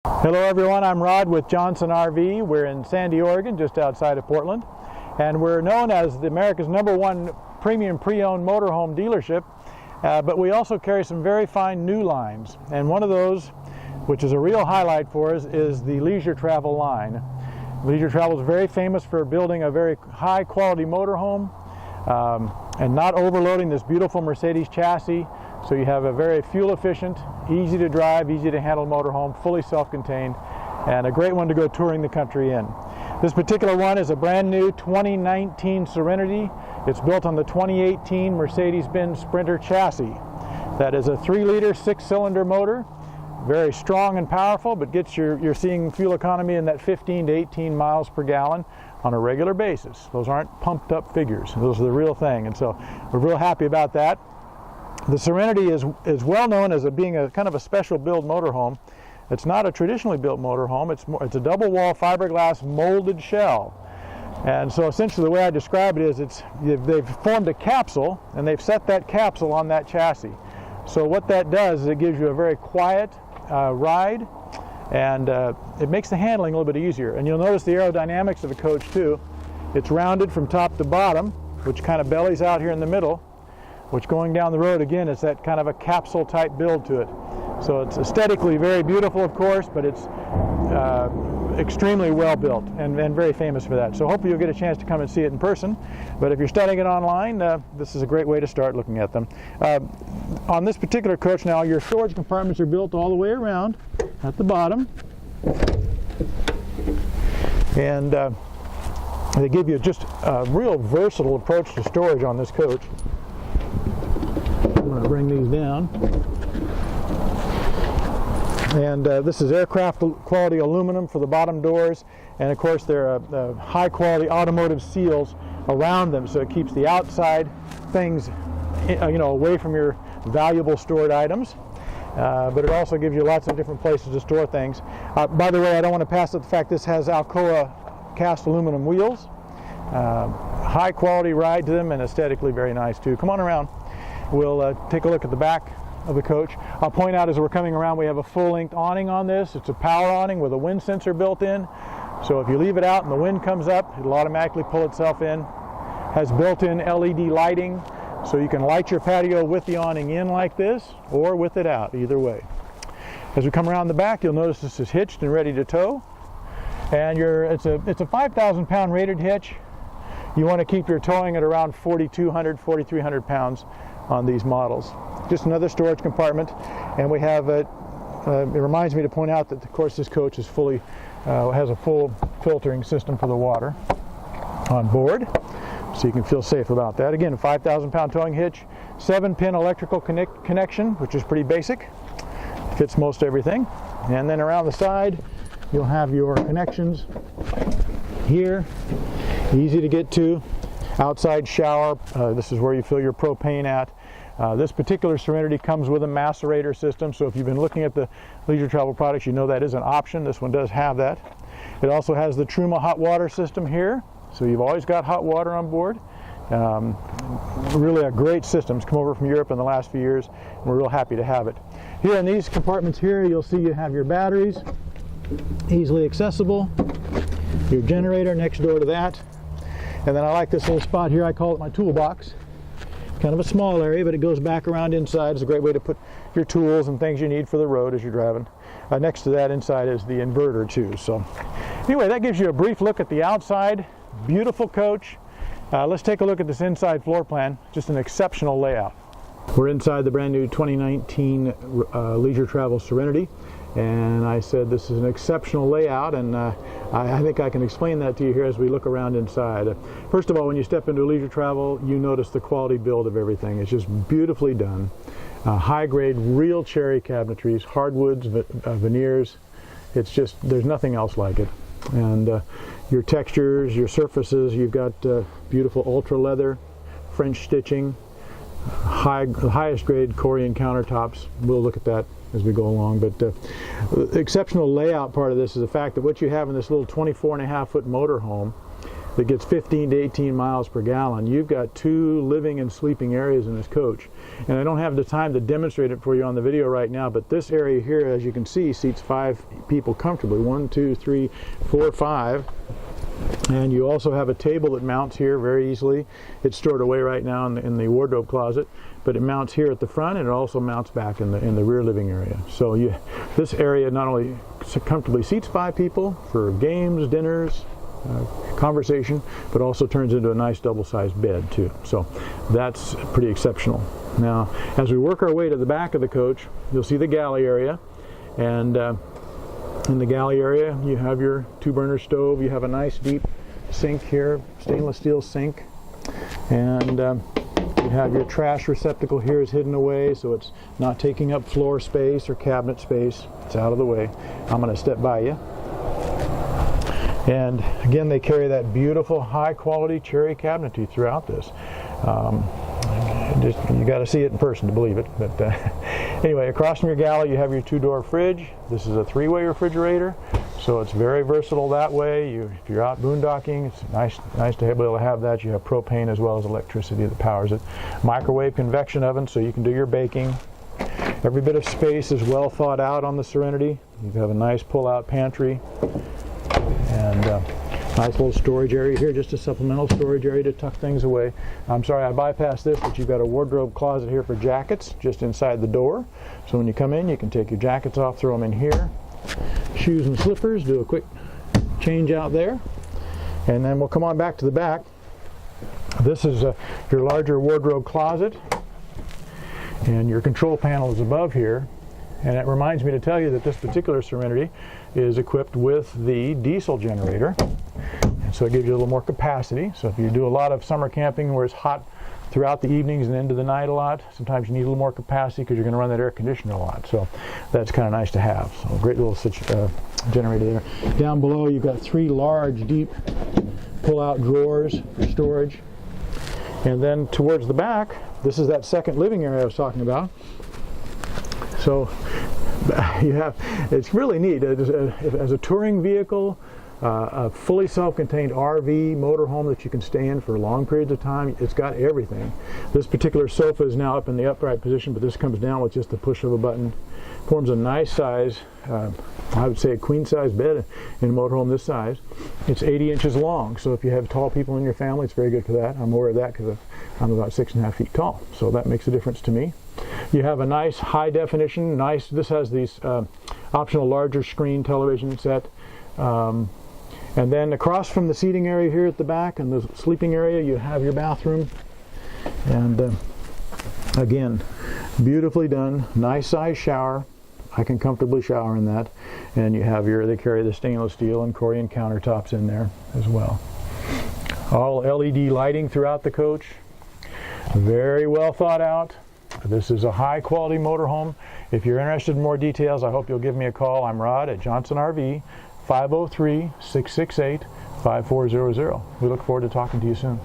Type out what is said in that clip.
Hello everyone, I'm Rod with Johnson RV. We're in Sandy, Oregon, just outside of Portland. And we're known as America's #1 premium pre-owned motorhome dealership. But we also carry some very fine new lines. And one of those, which is a real highlight for us, is the Leisure Travel line. Leisure Travel is very famous for building a very high quality motorhome and not overloading this beautiful Mercedes chassis. So you have a very fuel efficient, easy to drive, easy to handle motorhome, fully self-contained, and a great one to go touring the country in. This particular one is a brand new 2019 Serenity. It's built on the 2018 Mercedes-Benz Sprinter chassis. That is a 3-liter 6-cylinder motor, very strong and powerful, but you're seeing fuel economy in that 15 to 18 miles per gallon on a regular basis. Those aren't pumped up figures. Those are the real thing, and so we're real happy about that. The Serenity is well known as being a kind of a special build motorhome. It's not a traditionally built motorhome. It's a double wall fiberglass molded shell. And so essentially the way I describe it is they've formed a capsule and they've set that capsule on that chassis. So what that does is it gives you a very quiet ride, and it makes the handling a little bit easier. And you'll notice the aerodynamics of the coach too. It's rounded from top to bottom, which kind of bellies out here in the middle, which going down the road, again, it's that kind of a capsule type build to it. So it's aesthetically very beautiful, of course, but it's extremely well built and very famous for that. So hopefully you'll get a chance to come and see it in person. But if you're studying it online, this is a great way to start looking at them. On this particular coach now, your storage compartments are built all the way around at the bottom. And they give you just a real versatile approach to storage on this coach. I'm going to bring these down. And this is aircraft quality aluminum for the bottom doors, and of course there are high quality automotive seals around them, so it keeps the outside things away from your valuable stored items. But it also gives you lots of different places to store things. By the way, I don't want to pass up the fact this has Alcoa cast aluminum wheels. High quality ride to them and aesthetically very nice too. Come on around. We'll take a look at the back of the coach. I'll point out as we're coming around, we have a full-length awning on this. It's a power awning with a wind sensor built in. So if you leave it out and the wind comes up, it'll automatically pull itself in. Has built-in LED lighting, so you can light your patio with the awning in like this or with it out, either way. As we come around the back, you'll notice this is hitched and ready to tow. And it's a 5,000-pound rated hitch. You want to keep your towing at around 4,200, 4,300 pounds on these models. Just another storage compartment, and we have it reminds me to point out that of course this coach is has a full filtering system for the water on board, so you can feel safe about that. Again, a 5,000-pound towing hitch, 7-pin electrical connection, which is pretty basic, fits most everything. And then around the side you'll have your connections here, easy to get to. Outside shower, this is where you fill your propane at. This particular Serenity comes with a macerator system, so if you've been looking at the Leisure Travel products, you know that is an option. This one does have that. It also has the Truma hot water system here, so you've always got hot water on board. Really a great system. It's come over from Europe in the last few years, and we're real happy to have it. Here in these compartments here, you'll see you have your batteries, easily accessible, your generator next door to that, and then I like this little spot here. I call it my toolbox. Kind of a small area, but it goes back around inside. It's a great way to put your tools and things you need for the road as you're driving. Next to that inside is the inverter too. So anyway, that gives you a brief look at the outside. Beautiful coach. Let's take a look at this inside floor plan. Just an exceptional layout. We're inside the brand new 2019 Leisure Travel Serenity, and I said this is an exceptional layout, and I think I can explain that to you here as we look around inside. First of all, when you step into Leisure Travel, you notice the quality build of everything. It's just beautifully done. High-grade, real cherry cabinetries, hardwoods, veneers. It's just, there's nothing else like it. And your textures, your surfaces, you've got beautiful Ultraleather, French stitching, highest grade Korean countertops. We'll look at that as we go along, but the exceptional layout part of this is the fact that what you have in this little 24.5-foot motorhome that gets 15 to 18 miles per gallon. You've got 2 living and sleeping areas in this coach. And I don't have the time to demonstrate it for you on the video right now, but this area here, as you can see, seats 5 people comfortably. 1, 2, 3, 4, 5. And you also have a table that mounts here very easily. It's stored away right now in the wardrobe closet, but it mounts here at the front, and it also mounts back in the rear living area. So this area not only comfortably seats 5 people for games, dinners, conversation, but also turns into a nice double-sized bed too. So that's pretty exceptional. Now, as we work our way to the back of the coach, you'll see the galley area, and in the galley area, you have your 2-burner stove. You have a nice deep sink here, stainless steel sink, and you have your trash receptacle here is hidden away, so it's not taking up floor space or cabinet space. It's out of the way. I'm going to step by you. And again, they carry that beautiful, high-quality cherry cabinetry throughout this. You got to see it in person to believe it. But anyway, across from your galley, you have your 2-door fridge. This is a 3-way refrigerator, so it's very versatile that way. If you're out boondocking, it's nice to be able to have that. You have propane as well as electricity that powers it. Microwave convection oven, so you can do your baking. Every bit of space is well thought out on the Serenity. You have a nice pull-out pantry, and nice little storage area here, just a supplemental storage area to tuck things away. I'm sorry I bypassed this, but you've got a wardrobe closet here for jackets just inside the door. So when you come in, you can take your jackets off, throw them in here. Shoes and slippers, do a quick change out there. And then we'll come on back to the back. This is your larger wardrobe closet. And your control panel is above here. And it reminds me to tell you that this particular Serenity is equipped with the diesel generator. And so it gives you a little more capacity. So if you do a lot of summer camping where it's hot throughout the evenings and into the night a lot, sometimes you need a little more capacity because you're going to run that air conditioner a lot. So that's kind of nice to have. So a great little generator there. Down below you've got 3 large, deep pull-out drawers for storage. And then towards the back, this is that second living area I was talking about. So it's really neat. As a touring vehicle, a fully self-contained RV motorhome that you can stay in for long periods of time, it's got everything. This particular sofa is now up in the upright position, but this comes down with just the push of a button. Forms a nice size, I would say a queen-size bed in a motorhome this size. It's 80 inches long, so if you have tall people in your family, it's very good for that. I'm aware of that because I'm about 6.5 feet tall, so that makes a difference to me. You have a nice high definition, this has these optional larger screen television set. And then across from the seating area here at the back and the sleeping area, you have your bathroom. And again, beautifully done, nice size shower. I can comfortably shower in that. And you have they carry the stainless steel and Corian countertops in there as well. All LED lighting throughout the coach. Very well thought out. This is a high quality motorhome. If you're interested in more details, I hope you'll give me a call. I'm Rod at Johnson RV, 503-668-5400. We look forward to talking to you soon.